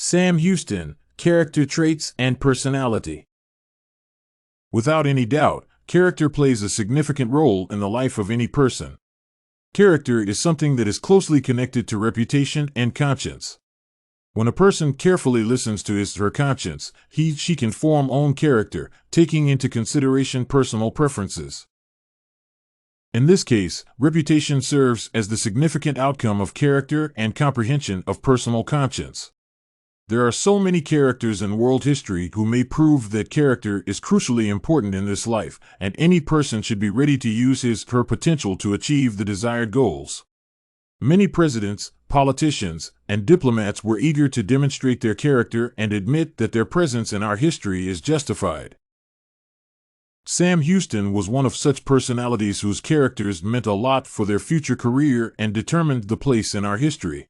Sam Houston, character traits and personality. Without any doubt, character plays a significant role in the life of any person. Character is something that is closely connected to reputation and conscience. When a person carefully listens to his or her conscience, she can form own character, taking into consideration personal preferences. In this case, reputation serves as the significant outcome of character and comprehension of personal conscience. There are so many characters in world history who may prove that character is crucially important in this life, and any person should be ready to use his or her potential to achieve the desired goals. Many presidents, politicians, and diplomats were eager to demonstrate their character and admit that their presence in our history is justified. Sam Houston was one of such personalities whose characters meant a lot for their future career and determined the place in our history.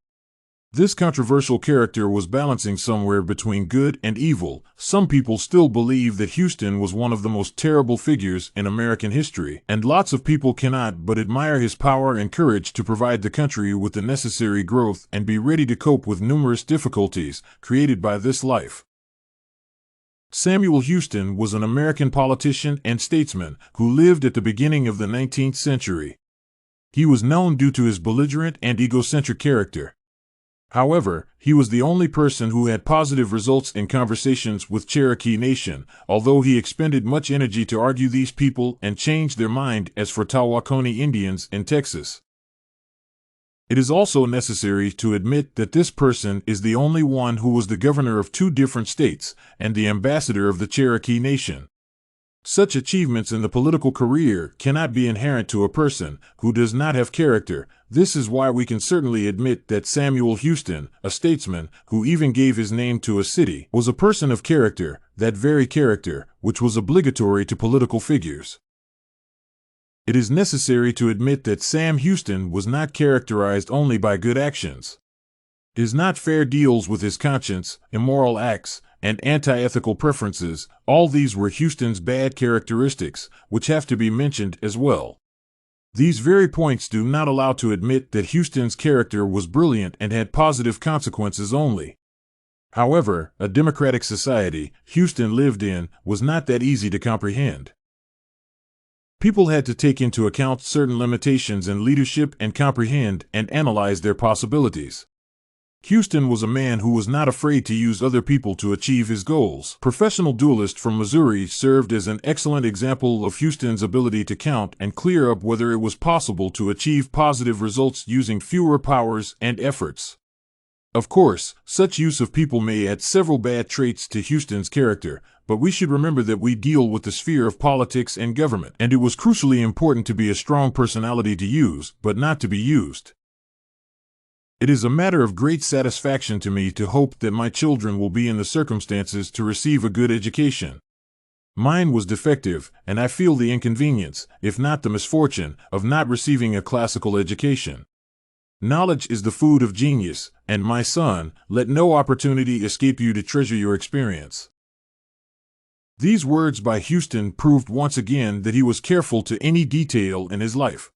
This controversial character was balancing somewhere between good and evil. Some people still believe that Houston was one of the most terrible figures in American history, and lots of people cannot but admire his power and courage to provide the country with the necessary growth and be ready to cope with numerous difficulties created by this life. Samuel Houston was an American politician and statesman who lived at the beginning of the 19th century. He was known due to his belligerent and egocentric character. However, he was the only person who had positive results in conversations with Cherokee Nation, although he expended much energy to argue these people and change their mind as for Tawakonee Indians in Texas. It is also necessary to admit that this person is the only one who was the governor of 2 different states and the ambassador of the Cherokee Nation. Such achievements in the political career cannot be inherent to a person who does not have character. This is why we can certainly admit that Samuel Houston, a statesman who even gave his name to a city, was a person of character, that very character which was obligatory to political figures. It is necessary to admit that Sam Houston was not characterized only by good actions. His not fair deals with his conscience, immoral acts, and anti-ethical preferences, all these were Houston's bad characteristics, which have to be mentioned as well. These very points do not allow to admit that Houston's character was brilliant and had positive consequences only. However, a democratic society Houston lived in was not that easy to comprehend. People had to take into account certain limitations in leadership and comprehend and analyze their possibilities. Houston was a man who was not afraid to use other people to achieve his goals. Professional duelist from Missouri served as an excellent example of Houston's ability to count and clear up whether it was possible to achieve positive results using fewer powers and efforts. Of course, such use of people may add several bad traits to Houston's character, but we should remember that we deal with the sphere of politics and government, and it was crucially important to be a strong personality to use, but not to be used. It is a matter of great satisfaction to me to hope that my children will be in the circumstances to receive a good education. Mine was defective, and I feel the inconvenience, if not the misfortune, of not receiving a classical education. Knowledge is the food of genius, and my son, let no opportunity escape you to treasure your experience. These words by Houston proved once again that he was careful to any detail in his life.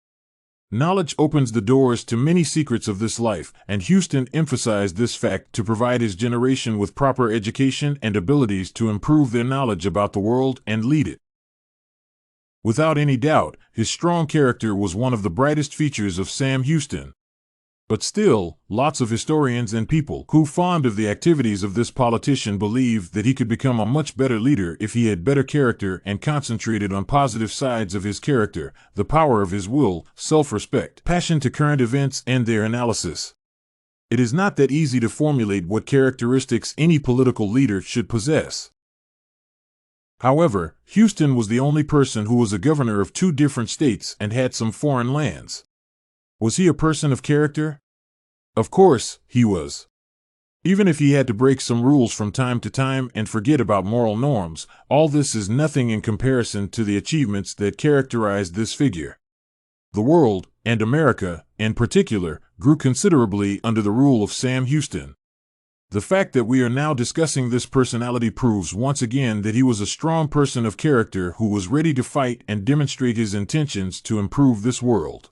Knowledge opens the doors to many secrets of this life, and Houston emphasized this fact to provide his generation with proper education and abilities to improve their knowledge about the world and lead it. Without any doubt, his strong character was one of the brightest features of Sam Houston. But still, lots of historians and people who fond of the activities of this politician believe that he could become a much better leader if he had better character and concentrated on positive sides of his character, the power of his will, self-respect, passion to current events and their analysis. It is not that easy to formulate what characteristics any political leader should possess. However, Houston was the only person who was a governor of 2 different states and had some foreign lands. Was he a person of character? Of course, he was. Even if he had to break some rules from time to time and forget about moral norms, all this is nothing in comparison to the achievements that characterized this figure. The world, and America, in particular, grew considerably under the rule of Sam Houston. The fact that we are now discussing this personality proves once again that he was a strong person of character who was ready to fight and demonstrate his intentions to improve this world.